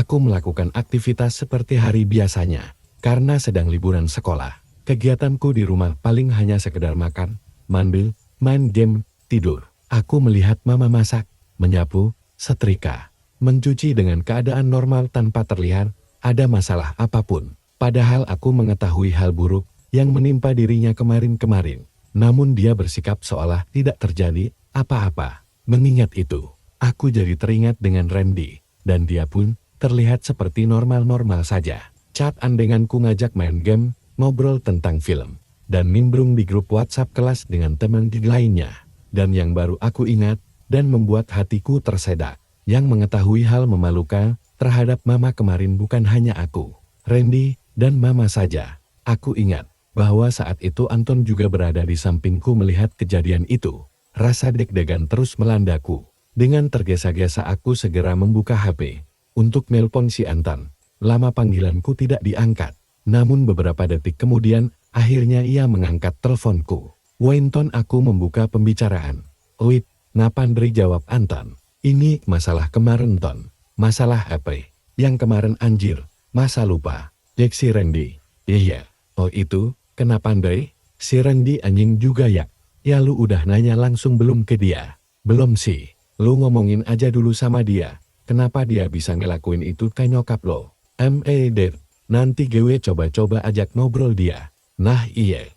Aku melakukan aktivitas seperti hari biasanya. Karena sedang liburan sekolah, kegiatanku di rumah paling hanya sekedar makan, mandi, main game, tidur. Aku melihat mama masak, menyapu, setrika, mencuci dengan keadaan normal tanpa terlihat ada masalah apapun. Padahal aku mengetahui hal buruk yang menimpa dirinya kemarin-kemarin. Namun dia bersikap seolah tidak terjadi apa-apa. Mengingat itu, aku jadi teringat dengan Randy, dan dia pun terlihat seperti normal-normal saja. Chat andenganku ngajak main game, ngobrol tentang film, dan nimbrung di grup WhatsApp kelas dengan teman lainnya. Dan yang baru aku ingat, dan membuat hatiku tersedak, yang mengetahui hal memalukan terhadap mama kemarin bukan hanya aku, Randy, dan mama saja. Aku ingat bahwa saat itu Anton juga berada di sampingku melihat kejadian itu. Rasa deg-degan terus melandaku. Dengan tergesa-gesa aku segera membuka HP untuk nelpon si Anton. Lama panggilanku tidak diangkat. Namun beberapa detik kemudian, akhirnya ia mengangkat teleponku. Winton, aku membuka pembicaraan. "Wait, ngapandri?" jawab Anton. "Ini masalah kemarin, Ton. Masalah HP. Yang kemarin anjir, masa lupa?" Dek si Randy. "Iya." "Oh itu, kenapa Andre?" "Si Randy anjing juga ya?" "Ya lu udah nanya langsung belum ke dia?" "Belum sih. Lu ngomongin aja dulu sama dia. Kenapa dia bisa ngelakuin itu ke nyokap lo?" "Der, nanti gue coba-coba ajak ngobrol dia." "Nah iya.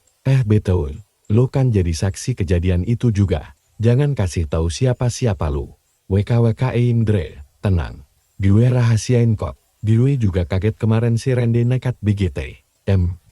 Betul. Lu kan jadi saksi kejadian itu juga. Jangan kasih tahu siapa-siapa lu." "WKWK Indre, tenang. Gue rahasiain kok." "Gue juga kaget kemarin si Randy nekat BGT."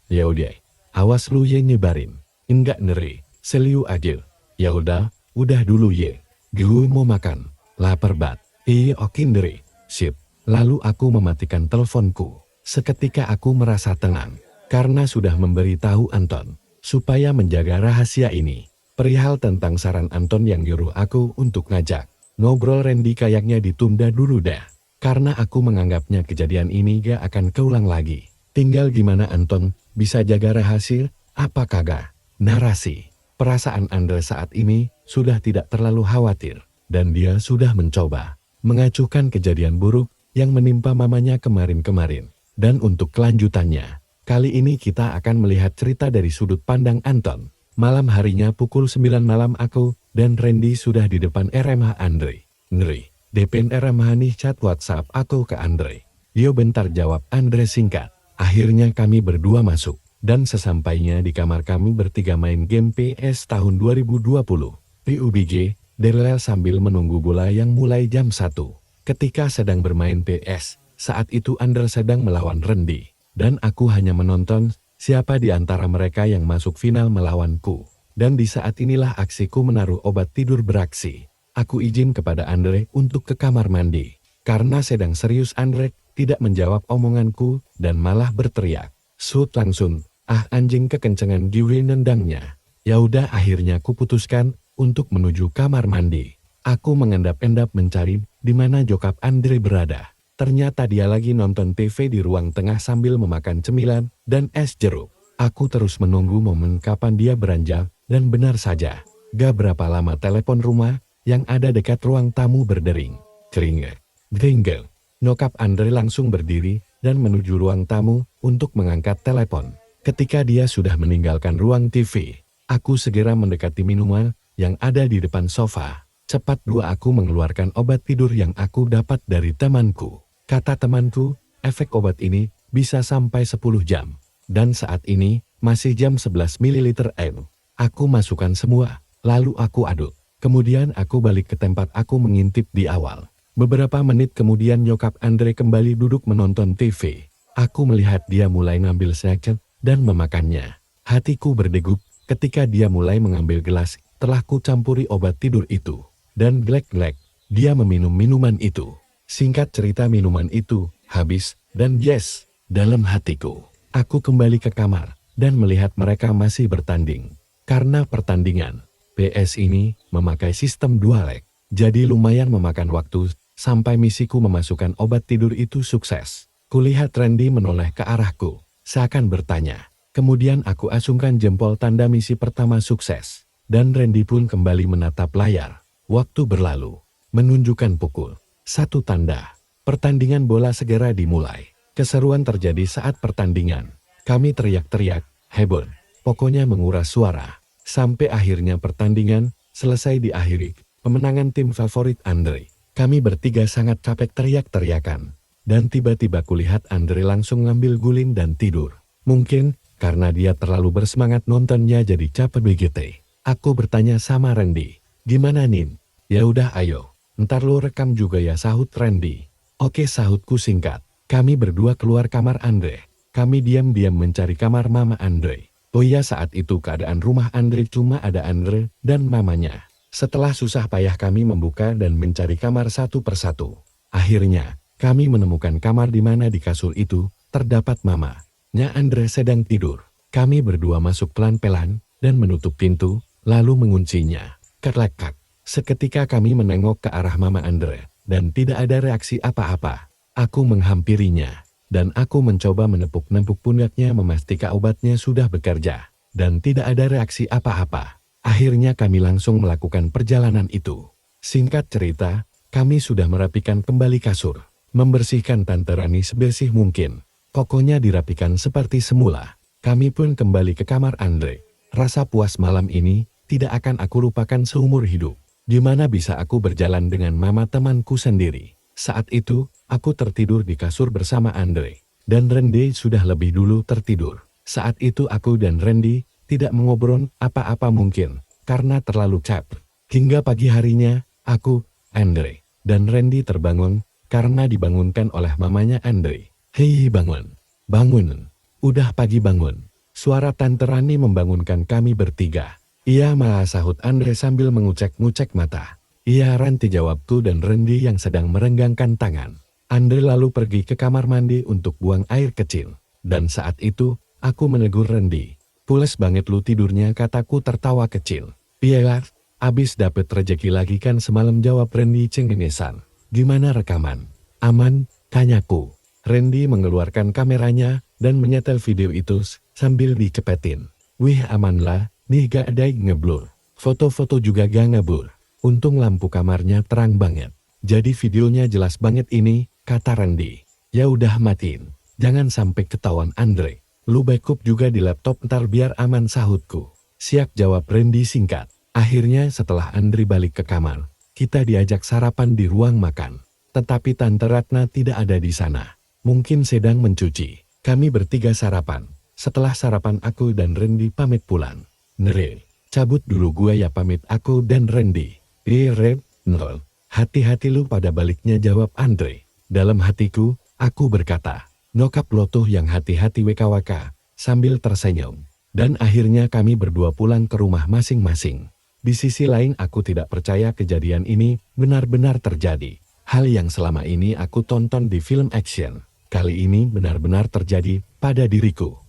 Yaudah. Awas lu ye nyebarin." "Enggak Neri, seliu aja." "Ya udah dulu ye. Gue mau makan. Lapar banget." "Iya oke Neri." "Sip." Lalu aku mematikan teleponku. Seketika aku merasa tenang, karena sudah memberitahu Anton, supaya menjaga rahasia ini. Perihal tentang saran Anton yang nyuruh aku untuk ngajak ngobrol Randy kayaknya ditunda dulu dah. Karena aku menganggapnya kejadian ini gak akan keulang lagi. Tinggal gimana Anton bisa jaga rahasia, apa kagak. Narasi. Perasaan Andre saat ini sudah tidak terlalu khawatir. Dan dia sudah mencoba mengacuhkan kejadian buruk yang menimpa mamanya kemarin-kemarin. Dan untuk kelanjutannya, kali ini kita akan melihat cerita dari sudut pandang Anton. Malam harinya pukul 9 malam aku dan Randy sudah di depan RMH Andre. "Ngeri, depan RMH nih," chat WhatsApp aku ke Andre. "Yo bentar," jawab Andre singkat. Akhirnya kami berdua masuk. Dan sesampainya di kamar kami bertiga main game PS tahun 2020. PUBG, Derlel sambil menunggu bola yang mulai jam 1. Ketika sedang bermain PS, saat itu Andre sedang melawan Randy. Dan aku hanya menonton siapa di antara mereka yang masuk final melawanku. Dan di saat inilah aksiku menaruh obat tidur beraksi. Aku izin kepada Andre untuk ke kamar mandi. Karena sedang serius Andre tidak menjawab omonganku dan malah berteriak. "Shoot langsung, anjing!" kekencengan gue nendangnya. Ya udah akhirnya aku putuskan untuk menuju kamar mandi. Aku mengendap-endap mencari di mana jokap Andre berada. Ternyata dia lagi nonton TV di ruang tengah sambil memakan cemilan dan es jeruk. Aku terus menunggu momen kapan dia beranjak, dan benar saja, gak berapa lama telepon rumah yang ada dekat ruang tamu berdering. Keringet. Gringgel. Nyokap Andre langsung berdiri dan menuju ruang tamu untuk mengangkat telepon. Ketika dia sudah meninggalkan ruang TV, aku segera mendekati minuman yang ada di depan sofa. Cepat aku mengeluarkan obat tidur yang aku dapat dari temanku. Kata temanku, efek obat ini bisa sampai 10 jam. Dan saat ini, masih jam 11 ml air. Aku masukkan semua, lalu aku aduk. Kemudian aku balik ke tempat aku mengintip di awal. Beberapa menit kemudian nyokap Andre kembali duduk menonton TV. Aku melihat dia mulai ngambil snack dan memakannya. Hatiku berdegup ketika dia mulai mengambil gelas telah ku campuri obat tidur itu. Dan glek-glek, dia meminum minuman itu. Singkat cerita minuman itu habis, dan yes, dalam hatiku, aku kembali ke kamar dan melihat mereka masih bertanding. Karena pertandingan PS ini memakai sistem 2 leg, jadi lumayan memakan waktu sampai misiku memasukkan obat tidur itu sukses. Kulihat Randy menoleh ke arahku, seakan bertanya. Kemudian aku asungkan jempol tanda misi pertama sukses, dan Randy pun kembali menatap layar. Waktu berlalu, menunjukkan pukul 1 tanda. Pertandingan bola segera dimulai. Keseruan terjadi saat pertandingan. Kami teriak-teriak, heboh, pokoknya menguras suara. Sampai akhirnya pertandingan selesai diakhiri. Pemenangan tim favorit Andre. Kami bertiga sangat capek teriak-teriakan. Dan tiba-tiba kulihat Andre langsung ngambil guling dan tidur. Mungkin karena dia terlalu bersemangat nontonnya jadi capek BGT. Aku bertanya sama Randy, gimana Nin? Ya udah ayo, ntar lu rekam juga ya, sahut Randy. Oke, sahutku singkat. Kami berdua keluar kamar Andre. Kami diam-diam mencari kamar mama Andre. Oh iya, saat itu keadaan rumah Andre cuma ada Andre dan mamanya. Setelah susah payah kami membuka dan mencari kamar satu persatu. Akhirnya, kami menemukan kamar di mana di kasur itu terdapat mamanya Andre sedang tidur. Kami berdua masuk pelan-pelan dan menutup pintu, lalu menguncinya. Kerlekak. Seketika kami menengok ke arah mama Andre dan tidak ada reaksi apa-apa. Aku menghampirinya, dan aku mencoba menepuk-nepuk pundaknya memastikan obatnya sudah bekerja, dan tidak ada reaksi apa-apa. Akhirnya kami langsung melakukan perjalanan itu. Singkat cerita, kami sudah merapikan kembali kasur, membersihkan Tante Rani sebersih mungkin. Pokoknya dirapikan seperti semula. Kami pun kembali ke kamar Andre. Rasa puas malam ini tidak akan aku lupakan seumur hidup. Gimana bisa aku berjalan dengan mama temanku sendiri? Saat itu, aku tertidur di kasur bersama Andre, dan Randy sudah lebih dulu tertidur. Saat itu aku dan Randy tidak mengobrol apa-apa mungkin, karena terlalu capek. Hingga pagi harinya, aku, Andre, dan Randy terbangun, karena dibangunkan oleh mamanya Andre. Hei bangun, bangun, udah pagi bangun. Suara Tante Rani membangunkan kami bertiga. Iya malah, sahut Andre sambil mengucek-ngucek mata. Iya Ranti, jawabku dan Randy yang sedang merenggangkan tangan. Andre lalu pergi ke kamar mandi untuk buang air kecil. Dan saat itu, aku menegur Randy. Pules banget lu tidurnya, kataku tertawa kecil. Iyalah, abis dapet rejeki lagi kan semalam, jawab Randy cengengesan. Gimana rekaman? Aman, tanyaku. Randy mengeluarkan kameranya dan menyetel video itu sambil dicepetin. Wih aman lah, nih gak ada ngeblur. Foto-foto juga gak ngeblur. Untung lampu kamarnya terang banget. Jadi videonya jelas banget ini, kata Randy. Ya udah matiin. Jangan sampai ketahuan Andre. Lu backup juga di laptop ntar biar aman, sahutku. Siap, jawab Randy singkat. Akhirnya setelah Andre balik ke kamar, kita diajak sarapan di ruang makan. Tetapi Tante Ratna tidak ada di sana. Mungkin sedang mencuci. Kami bertiga sarapan. Setelah sarapan aku dan Randy pamit pulang. Nere, cabut dulu gua ya, pamit aku dan Randy. Red, nol. Hati-hati lu pada baliknya, jawab Andre. Dalam hatiku, aku berkata, nyokap lo tuh yang hati-hati WKWK, sambil tersenyum. Dan akhirnya kami berdua pulang ke rumah masing-masing. Di sisi lain aku tidak percaya kejadian ini benar-benar terjadi. Hal yang selama ini aku tonton di film action, kali ini benar-benar terjadi pada diriku.